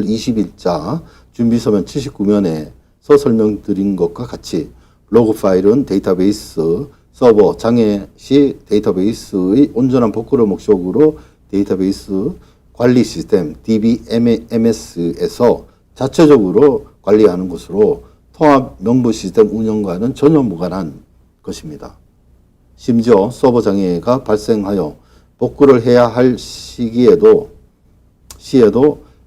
20일자 준비서면 79면에서 설명드린 것과 같이 로그 파일은 데이터베이스 서버 장애 시 데이터베이스의 온전한 복구를 목적으로 데이터베이스 관리 시스템 DBMS에서 자체적으로 관리하는 것으로 통합 명부 시스템 운영과는 전혀 무관한 것입니다. 심지어 서버 장애가 발생하여 복구를 해야 할 시에도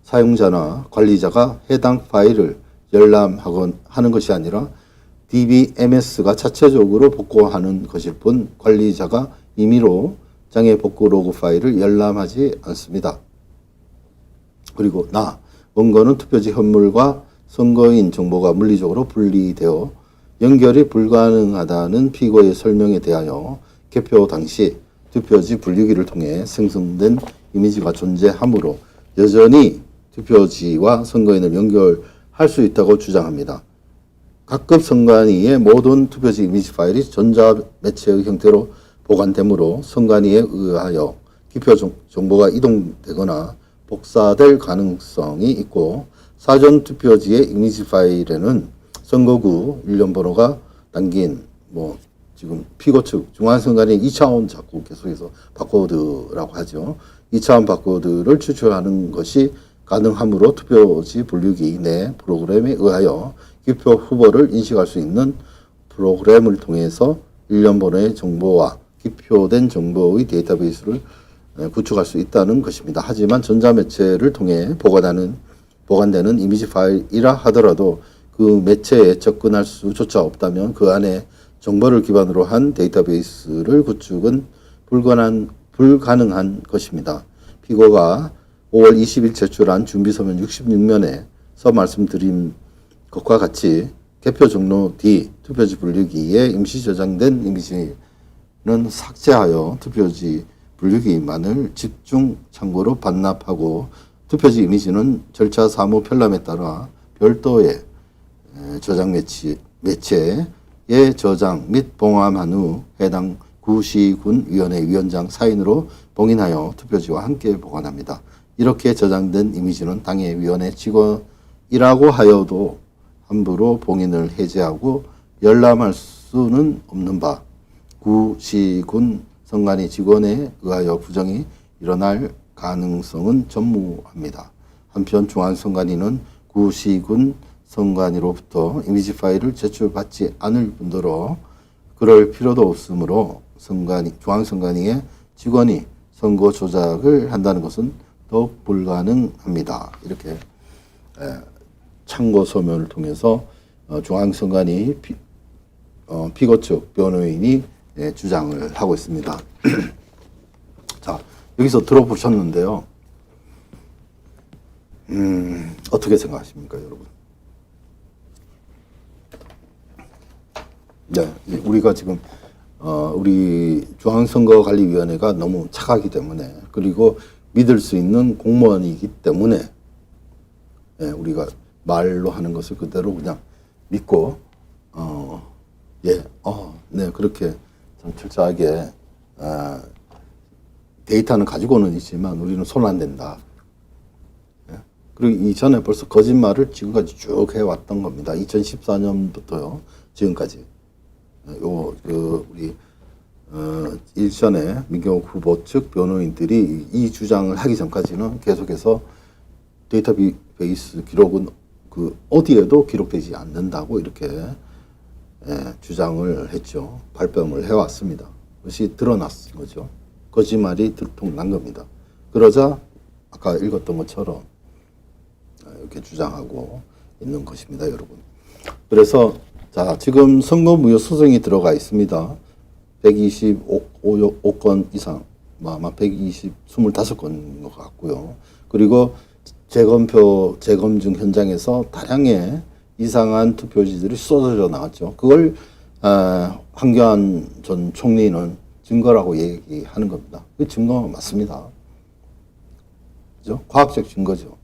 사용자나 관리자가 해당 파일을 열람하는 것이 아니라 DBMS가 자체적으로 복구하는 것일 뿐 관리자가 임의로 장애 복구 로그 파일을 열람하지 않습니다. 그리고 원고는 투표지 현물과 선거인 정보가 물리적으로 분리되어 연결이 불가능하다는 피고의 설명에 대하여 개표 당시 투표지 분류기를 통해 생성된 이미지가 존재하므로 여전히 투표지와 선거인을 연결할 수 있다고 주장합니다. 각급 선관위의 모든 투표지 이미지 파일이 전자매체의 형태로 보관되므로 선관위에 의하여 기표 정보가 이동되거나 복사될 가능성이 있고 사전투표지의 이미지 파일에는 선거구 일련 번호가 담긴 지금 피고 측 중앙선관위 2차원 자꾸 계속해서 바코드라고 하죠. 2차원 바코드를 추출하는 것이 가능하므로 투표지 분류기 내 프로그램에 의하여 기표 후보를 인식할 수 있는 프로그램을 통해서 일련 번호의 정보와 기표된 정보의 데이터베이스를 구축할 수 있다는 것입니다. 하지만 전자매체를 통해 보관되는 이미지 파일이라 하더라도 그 매체에 접근할 수조차 없다면 그 안에 정보를 기반으로 한 데이터베이스를 구축은 불가능한 것입니다. 피고가 5월 20일 제출한 준비서면 66면에서 말씀드린 것과 같이 개표 종료 뒤 투표지 분류기에 임시 저장된 이미지는 삭제하여 투표지 분류기만을 집중 참고로 반납하고 투표지 이미지는 절차 사무 편람에 따라 별도의 저장 매체에 저장 및 봉함한 후 해당 구시군위원회 위원장 사인으로 봉인하여 투표지와 함께 보관합니다. 이렇게 저장된 이미지는 당의 위원회 직원이라고 하여도 함부로 봉인을 해제하고 열람할 수는 없는 바 구시군 선관위 직원에 의하여 부정이 일어날 가능성은 전무합니다. 한편 중앙선관위는 구시군 선관위로부터 이미지 파일을 제출받지 않을 뿐더러 그럴 필요도 없으므로 중앙선관위의 직원이 선거 조작을 한다는 것은 더욱 불가능합니다. 이렇게 참고 소명을 통해서 중앙선관위 피고 측 변호인이 주장을 하고 있습니다. 자, 여기서 들어보셨는데요. 어떻게 생각하십니까, 여러분? 네, 우리가 지금 우리 중앙선거관리위원회가 너무 착하기 때문에 그리고 믿을 수 있는 공무원이기 때문에 우리가 말로 하는 것을 그대로 그냥 믿고 네, 그렇게 참 철저하게 데이터는 가지고는 있지만 우리는 손 안 댄다. 그리고 이전에 벌써 거짓말을 지금까지 쭉 해왔던 겁니다. 2014년부터요, 지금까지. 우리 일전에 민경욱 후보 측 변호인들이 이 주장을 하기 전까지는 계속해서 데이터베이스 기록은 그 어디에도 기록되지 않는다고 이렇게 주장을 했죠. 발뺌을 해왔습니다. 그것이 드러났은 거죠. 거짓말이 들통난 겁니다. 그러자 아까 읽었던 것처럼 이렇게 주장하고 있는 것입니다, 여러분. 그래서 자, 지금 선거무효 소송이 들어가 있습니다. 125건 이상, 아마 25건인 것 같고요. 그리고 재검증 현장에서 다량의 이상한 투표지들이 쏟아져 나왔죠. 그걸 황교안 전 총리는 증거라고 얘기하는 겁니다. 그 증거 맞습니다. 그죠? 과학적 증거죠.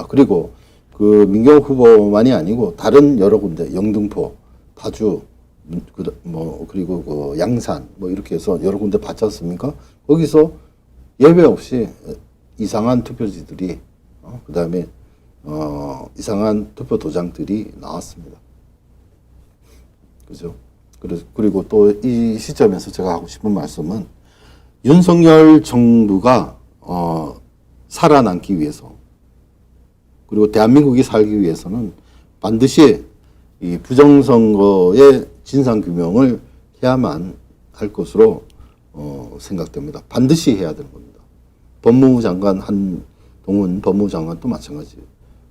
그리고 그 민경욱 후보만이 아니고 다른 여러 군데 영등포, 파주, 그리고 그 양산 이렇게 해서 여러 군데 봤지 않습니까? 거기서 예외 없이 이상한 투표지들이 그다음에 이상한 투표 도장들이 나왔습니다. 그죠? 그리고 또 이 시점에서 제가 하고 싶은 말씀은 윤석열 정부가 살아남기 위해서 그리고 대한민국이 살기 위해서는 반드시 이 부정선거의 진상규명을 해야만 할 것으로 생각됩니다. 반드시 해야 되는 겁니다. 법무부 장관 한동훈 법무부 장관도 마찬가지예요.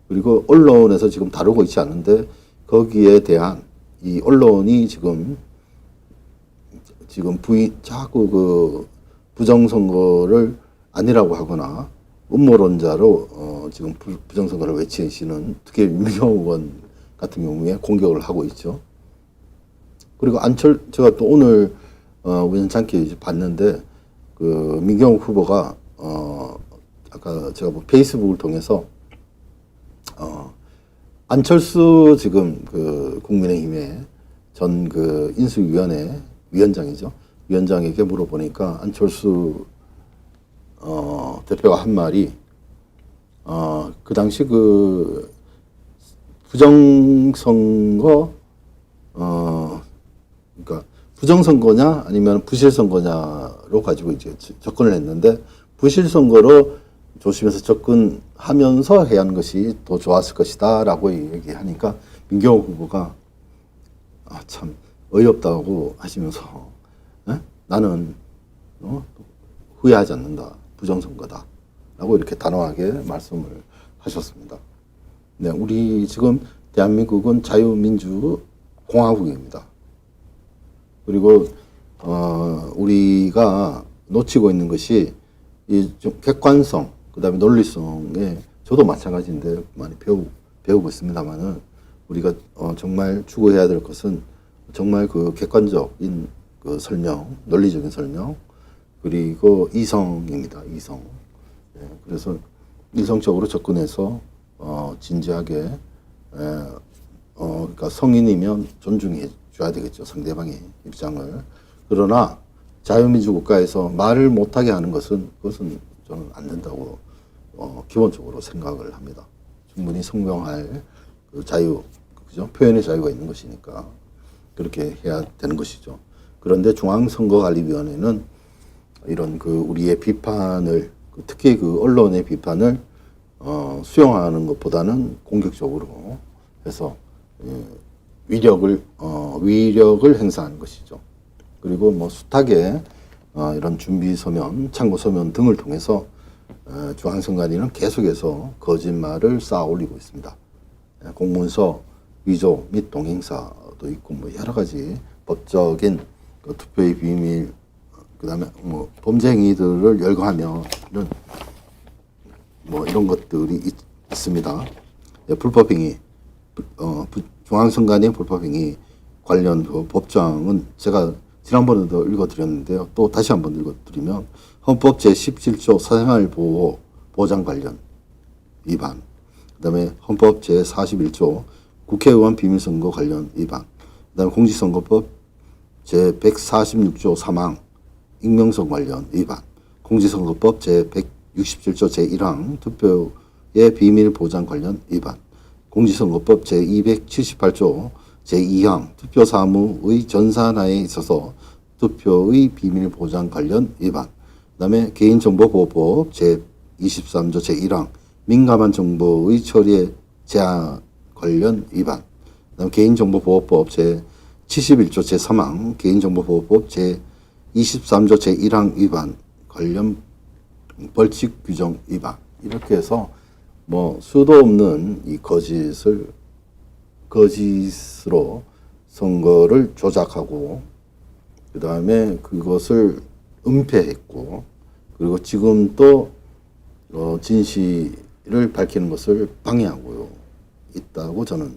그리고 언론에서 지금 다루고 있지 않는데 거기에 대한 이 언론이 지금 자꾸 그 부정선거를 아니라고 하거나 음모론자로 지금 부정선거를 외치시는 특히 민경욱 의원 같은 경우에 공격을 하고 있죠. 그리고 제가 또 오늘 우연찮게 이제 봤는데 그 민경욱 후보가 아까 제가 페이스북을 통해서 안철수 지금 그 국민의힘의 전 그 인수위원회 위원장이죠. 위원장에게 물어보니까 안철수 대표가 한 말이 그 당시 그 부정선거 그러니까 부정선거냐 아니면 부실선거냐로 가지고 이제 접근을 했는데 부실선거로 조심해서 접근하면서 해야 하는 것이 더 좋았을 것이다라고 얘기하니까 민경욱 후보가 참 어이없다고 하시면서 나는 후회하지 않는다. 부정선거다. 라고 이렇게 단호하게 말씀을 하셨습니다. 네, 우리 지금 대한민국은 자유민주공화국입니다. 그리고 우리가 놓치고 있는 것이 이 좀 객관성, 그다음에 논리성에 저도 마찬가지인데 많이 배우고 있습니다만은 우리가 정말 추구해야 될 것은 정말 그 객관적인 그 설명, 논리적인 설명, 그리고 이성입니다. 이성. 네, 그래서 이성적으로 접근해서 진지하게 그러니까 성인이면 존중해 줘야 되겠죠. 상대방의 입장을. 그러나 자유민주 국가에서 말을 못하게 하는 그것은 저는 안 된다고 기본적으로 생각을 합니다. 충분히 성명할 그 자유, 그죠? 표현의 자유가 있는 것이니까 그렇게 해야 되는 것이죠. 그런데 중앙선거관리위원회는 이런 그 우리의 비판을, 특히 그 언론의 비판을 수용하는 것보다는 공격적으로 해서 위력을 행사하는 것이죠. 그리고 뭐 숱하게 이런 준비 서면, 참고 서면 등을 통해서 중앙선관위는 계속해서 거짓말을 쌓아 올리고 있습니다. 공문서 위조 및 동행사도 있고 뭐 여러 가지 법적인 그 투표의 비밀, 그다음에 뭐 범죄 행위들을 열거하며 이런 것들이 있습니다. 불법 행위, 중앙선관위 불법 행위 관련 그 법정은 제가 지난번에도 읽어드렸는데요. 또 다시 한번 읽어드리면 헌법 제17조 사생활보호 보장 관련 위반, 그다음에 헌법 제41조 국회의원 비밀선거 관련 위반, 그다음에 공직선거법 제146조 사망 익명성 관련 위반, 공직선거법 제167조 제1항 투표의 비밀 보장 관련 위반, 공직선거법 제278조 제2항 투표 사무의 전산화에 있어서 투표의 비밀 보장 관련 위반, 그다음에 개인정보보호법 제23조 제1항 민감한 정보의 처리에 제한 관련 위반, 그다음에 개인정보보호법 제71조 제3항 개인정보보호법 제23조 제1항 위반 관련 벌칙 규정 위반, 이렇게 해서 뭐 수도 없는 이 거짓으로 선거를 조작하고 그 다음에 그것을 은폐했고, 그리고 지금 또 진실을 밝히는 것을 방해하고 있다고 저는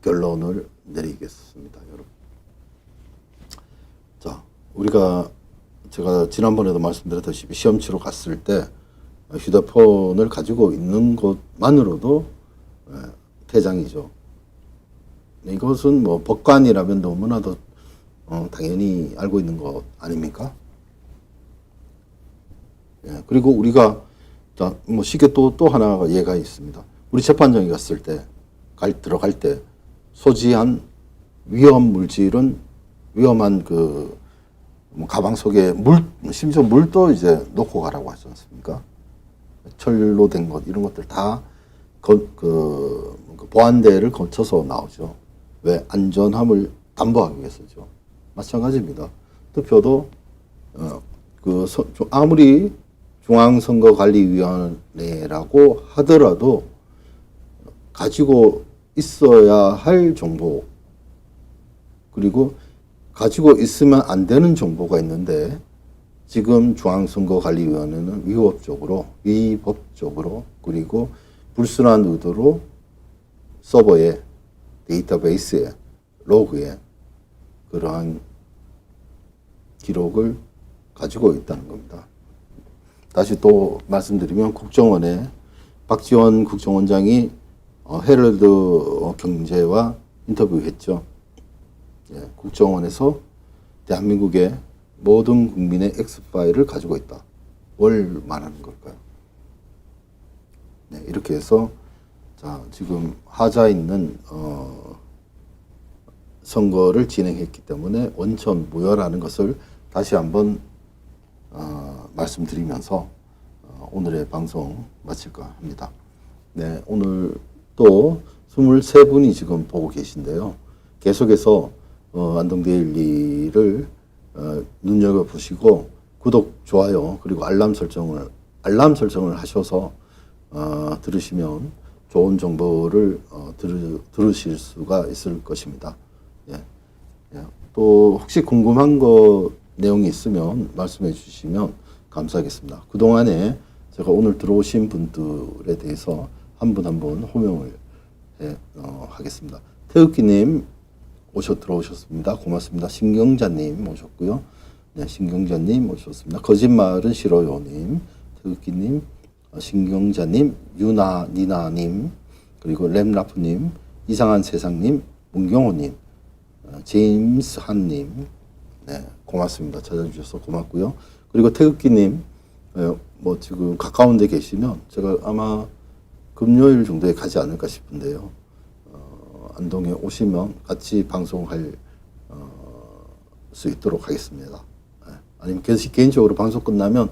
결론을 내리겠습니다, 여러분. 자, 제가 지난번에도 말씀드렸다시피 시험 치러 갔을 때 휴대폰을 가지고 있는 것만으로도 퇴장이죠. 이것은 뭐 법관이라면 너무나도 당연히 알고 있는 것 아닙니까? 그리고 우리가 뭐 쉽게 또 하나가 예가 있습니다. 우리 재판정에 갔을 때 들어갈 때 소지한 위험 물질은 위험한 뭐 가방 속에 심지어 물도 이제 놓고 가라고 하지 않습니까? 철로 된 것, 이런 것들 다 보안대를 거쳐서 나오죠. 왜? 안전함을 담보하기 위해서죠. 마찬가지입니다. 투표도 아무리 중앙선거관리위원회라고 하더라도 가지고 있어야 할 정보, 그리고 가지고 있으면 안 되는 정보가 있는데, 지금 중앙선거관리위원회는 위법적으로 그리고 불순한 의도로 서버에, 데이터베이스에, 로그에 그러한 기록을 가지고 있다는 겁니다. 다시 또 말씀드리면 국정원에 박지원 국정원장이 헤럴드 경제와 인터뷰했죠. 국정원에서 대한민국의 모든 국민의 X파일을 가지고 있다. 뭘 말하는 걸까요? 이렇게 해서 지금 하자 있는 선거를 진행했기 때문에 원천 무효라는 것을 다시 한번 말씀드리면서 오늘의 방송 마칠까 합니다. 네, 오늘 또 23분이 지금 보고 계신데요. 계속해서 안동데일리를 눈여겨보시고 구독, 좋아요, 그리고 알람 설정을 하셔서 들으시면 좋은 정보를 들으실 수가 있을 것입니다. 예. 예. 또 혹시 궁금한 거 내용이 있으면 말씀해 주시면 감사하겠습니다. 그동안에 제가 오늘 들어오신 분들에 대해서 한 분 한 분 호명을 하겠습니다. 태극기님 들어오셨습니다. 고맙습니다. 신경자님 오셨고요. 네, 신경자님 오셨습니다. 거짓말은 싫어요님, 태극기님, 신경자님, 니나님, 그리고 램라프님, 이상한 세상님, 문경호님, 제임스 한님, 네, 고맙습니다. 찾아주셔서 고맙고요. 그리고 태극기님, 뭐 지금 가까운 데 계시면 제가 아마 금요일 정도에 가지 않을까 싶은데요. 안동에 오시면 같이 방송할 수 있도록 하겠습니다. 아니면 개인적으로 방송 끝나면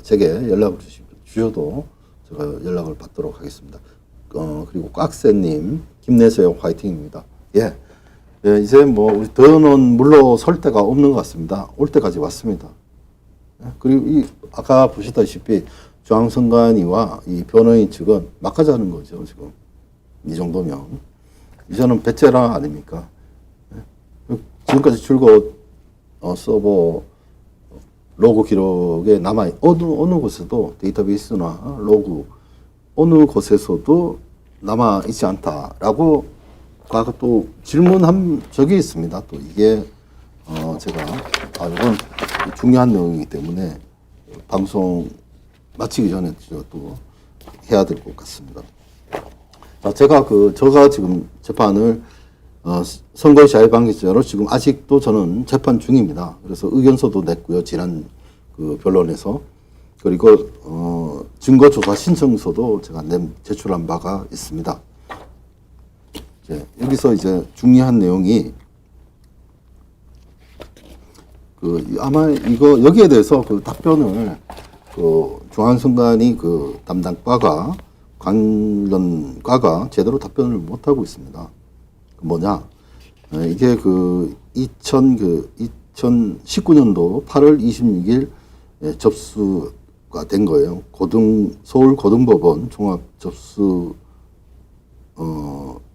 제게 연락을 주셔도 제가 연락을 받도록 하겠습니다. 그리고 꽉새님, 힘내세요, 화이팅입니다. 예. 예, 이제 뭐 우리 더는 물러설 때가 없는 것 같습니다. 올 때까지 왔습니다. 예, 그리고 아까 보셨다시피 중앙선관위와 이 변호인 측은 막가자는 거죠, 지금. 이 정도면. 이제는 배째라 아닙니까? 예? 지금까지 줄곧 서버 로그 기록에 어느 곳에도 데이터베이스나 로그 어느 곳에서도 남아있지 않다라고 또 질문한 적이 있습니다. 또 이게 제가 이건 중요한 내용이기 때문에 방송 마치기 전에 또 해야 될 것 같습니다. 자, 제가 지금 재판을 선거의 자유방기죄로 지금 아직도 저는 재판 중입니다. 그래서 의견서도 냈고요. 지난 변론에서. 그리고 증거조사 신청서도 제가 제출한 바가 있습니다. 여기서 이제 중요한 내용이 아마 여기에 대해서 답변을 중앙선관위 담당 과가 관련 과가 제대로 답변을 못 하고 있습니다. 뭐냐? 이게 2019년도 8월 26일 접수가 된 거예요. 서울 고등법원 종합 접수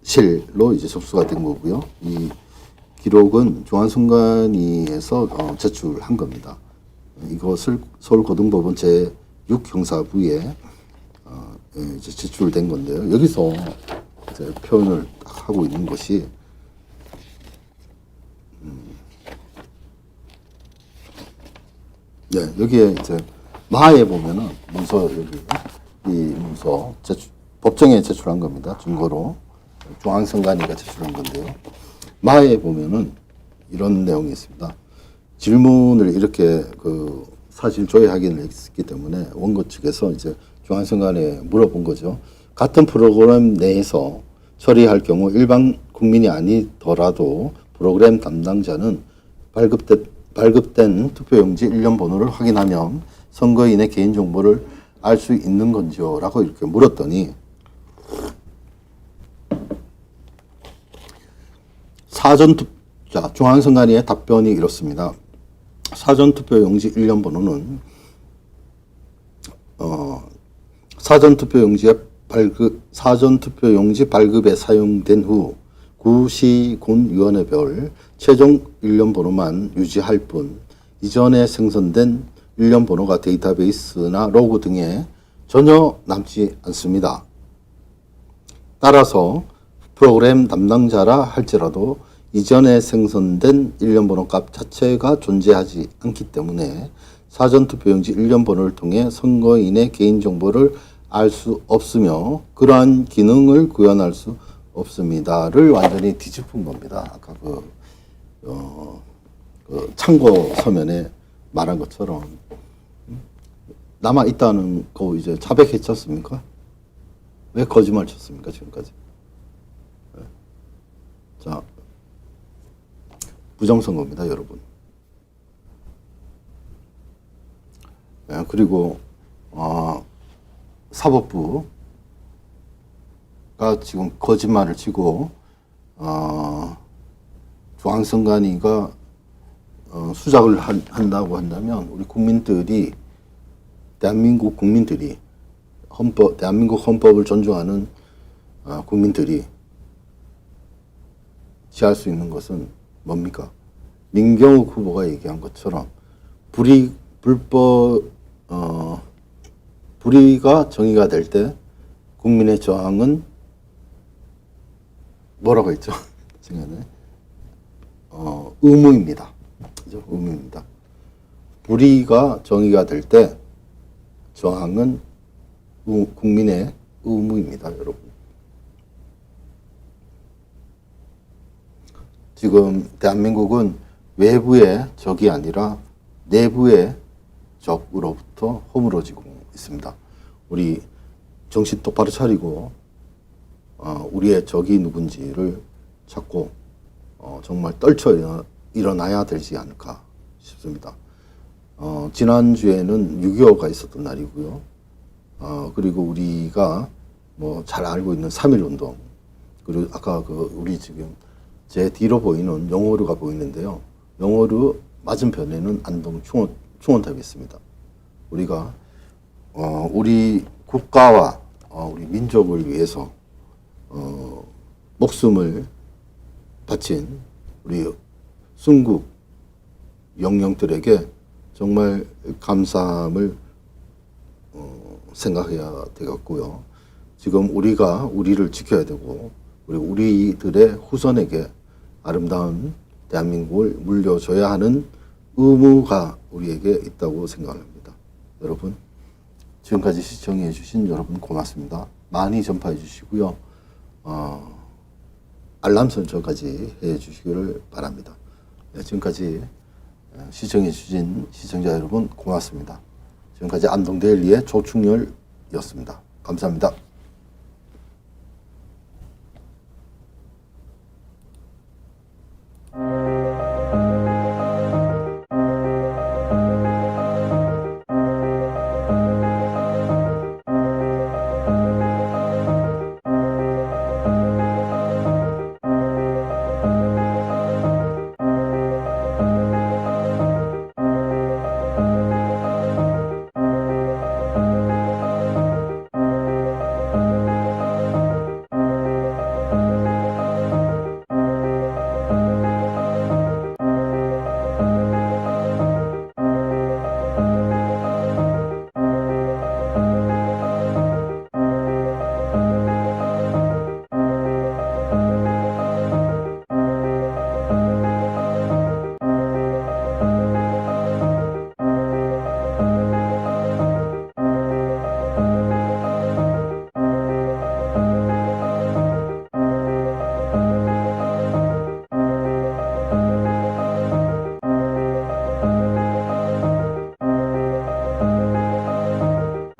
실로 이제 접수가 된 거고요. 이 기록은 중앙선관위에서 제출한 겁니다. 이것을 서울고등법원 제6형사부에 이제 제출된 건데요. 여기서 이제 표현을 하고 있는 것이 여기에 이제 마에 보면은 문서 이 문서 법정에 제출한 겁니다. 증거로 중앙선관위가 제출한 건데요. 마에 보면은 이런 내용이 있습니다. 질문을 이렇게 사실 조회 확인을 했기 때문에 원고 측에서 이제 중앙선관위에 물어본 거죠. 같은 프로그램 내에서 처리할 경우 일반 국민이 아니더라도 프로그램 담당자는 발급된 투표용지 일련 번호를 확인하면 선거인의 개인정보를 알 수 있는 건지요? 라고 이렇게 물었더니 중앙선관위의 답변이 이렇습니다. 사전투표용지 일련 번호는 사전투표용지 발급에 사용된 후 구시, 군, 위원회별 최종 일련 번호만 유지할 뿐 이전에 생성된 일련 번호가 데이터베이스나 로그 등에 전혀 남지 않습니다. 따라서 프로그램 담당자라 할지라도 이전에 생성된 일련 번호 값 자체가 존재하지 않기 때문에 사전투표용지 일련 번호를 통해 선거인의 개인정보를 알 수 없으며 그러한 기능을 구현할 수 없습니다를 완전히 뒤집은 겁니다. 아까 참고 서면에 말한 것처럼 남아 있다는 거 이제 자백했지 않습니까? 왜 거짓말 쳤습니까 지금까지? 자, 부정선거입니다, 여러분. 그리고 사법부가 지금 거짓말을 치고 중앙선관위가 수작을 한다고 한다면 우리 국민들이 대한민국 국민들이 대한민국 헌법을 존중하는 국민들이 취할 수 있는 것은 뭡니까? 민경욱 후보가 얘기한 것처럼 불의가 정의가 될 때 국민의 저항은 뭐라고 했죠? 생각나네. 의무입니다. 그죠? 의무입니다. 불의가 정의가 될 때 저항은 국민의 의무입니다, 여러분. 지금 대한민국은 외부의 적이 아니라 내부의 적으로부터 허물어지고 있습니다. 우리 정신 똑바로 차리고 우리의 적이 누군지를 찾고 정말 떨쳐 일어나야 되지 않을까 싶습니다. 지난주에는 6.25가 있었던 날이고요. 그리고 우리가 뭐 잘 알고 있는 3.1운동, 그리고 아까 우리 지금 제 뒤로 보이는 영호루가 보이는데요. 영호루 맞은편에는 안동 충원탑이 있습니다. 우리가 우리 국가와 우리 민족을 위해서 목숨을 바친 우리 순국 영령들에게 정말 감사함을 생각해야 되겠고요. 지금 우리가 우리를 지켜야 되고 우리들의 후손에게 아름다운 대한민국을 물려줘야 하는 의무가 우리에게 있다고 생각합니다. 여러분, 지금까지 시청해 주신 여러분 고맙습니다. 많이 전파해 주시고요. 알람 설정까지 해 주시기를 바랍니다. 네, 지금까지 시청해 주신 시청자 여러분 고맙습니다. 지금까지 안동데일리의 조충렬이었습니다. 감사합니다.